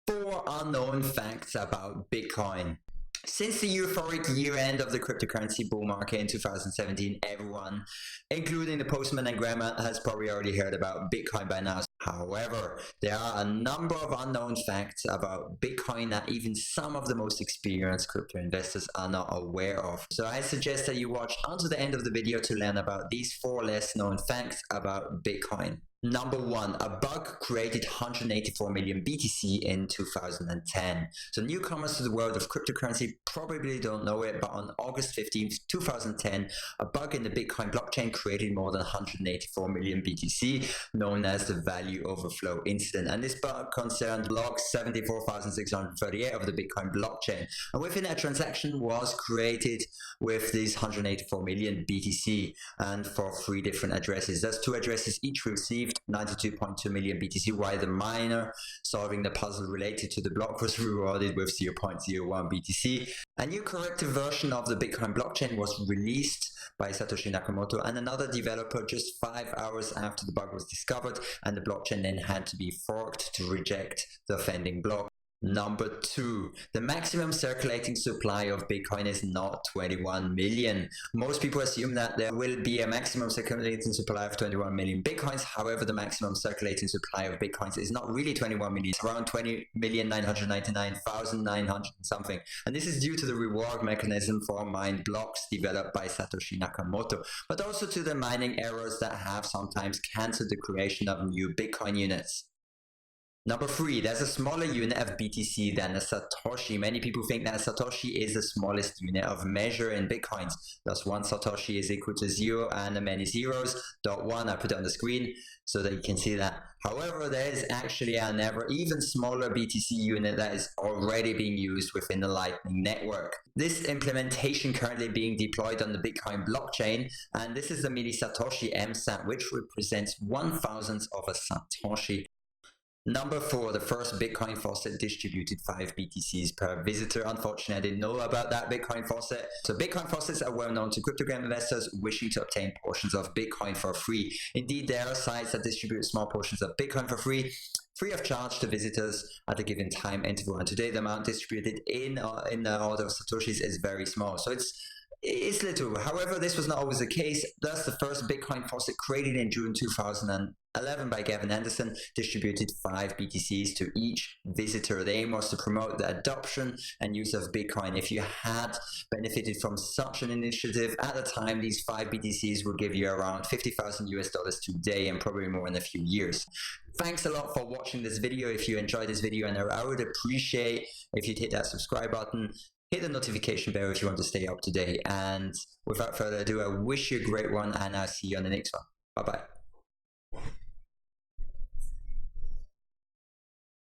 4 unknown facts about Bitcoin. Since the euphoric year-end of the cryptocurrency bull market in 2017, everyone, including the postman and grandma, has probably already heard about Bitcoin by now. However, there are a number of unknown facts about Bitcoin that even some of the most experienced crypto investors are not aware of. So I suggest that you watch until the end of the video to learn about these 4 less known facts about Bitcoin. Number 1, a bug created 184 million BTC in 2010. So newcomers to the world of cryptocurrency probably don't know it, but on August 15th, 2010, a bug in the Bitcoin blockchain created more than 184 million BTC, known as the value overflow incident. And this bug concerned block 74,638 of the Bitcoin blockchain. And within that transaction was created with these 184 million BTC and for 3 different addresses. That's 2 addresses each received 92.2 million BTC, while the miner solving the puzzle related to the block was rewarded with 0.01 BTC. A new corrective version of the Bitcoin blockchain was released by Satoshi Nakamoto and another developer just 5 hours after the bug was discovered, and the blockchain then had to be forked to reject the offending block. Number 2, the maximum circulating supply of Bitcoin is not 21 million. Most people assume that there will be a maximum circulating supply of 21 million Bitcoins. However, the maximum circulating supply of Bitcoins is not really 21 million. It's around 20,999,900 something. And this is due to the reward mechanism for mined blocks developed by Satoshi Nakamoto, but also to the mining errors that have sometimes cancelled the creation of new Bitcoin units. Number 3, there's a smaller unit of BTC than a Satoshi. Many people think that a Satoshi is the smallest unit of measure in Bitcoins. Thus, 1 Satoshi is equal to 0 and many zeros. .1, I put it on the screen so that you can see that. However, there is actually an even smaller BTC unit that is already being used within the Lightning Network. This implementation currently being deployed on the Bitcoin blockchain, and this is the milli Satoshi MSAT, which represents 1,000th of a Satoshi. Number 4, the first Bitcoin faucet distributed 5 BTCs per visitor. Unfortunately, I didn't know about that Bitcoin faucet. So Bitcoin faucets are well known to cryptogram investors wishing to obtain portions of Bitcoin for free. Indeed, there are sites that distribute small portions of Bitcoin for free of charge to visitors at a given time interval. And today, the amount distributed in the order of Satoshis is very small. So it's little. However, this was not always the case. Thus, the first Bitcoin faucet created in June 2011 by Gavin Anderson distributed 5 BTCs to each visitor. The aim was to promote the adoption and use of Bitcoin. If you had benefited from such an initiative at the time, these 5 BTCs will give you around $50,000 today and probably more in a few years. Thanks a lot for watching this video. If you enjoyed this video, and I would appreciate if you'd hit that subscribe button. Hit the notification bell if you want to stay up to date. And without further ado, I wish you a great one, and I'll see you on the next one. Bye-bye.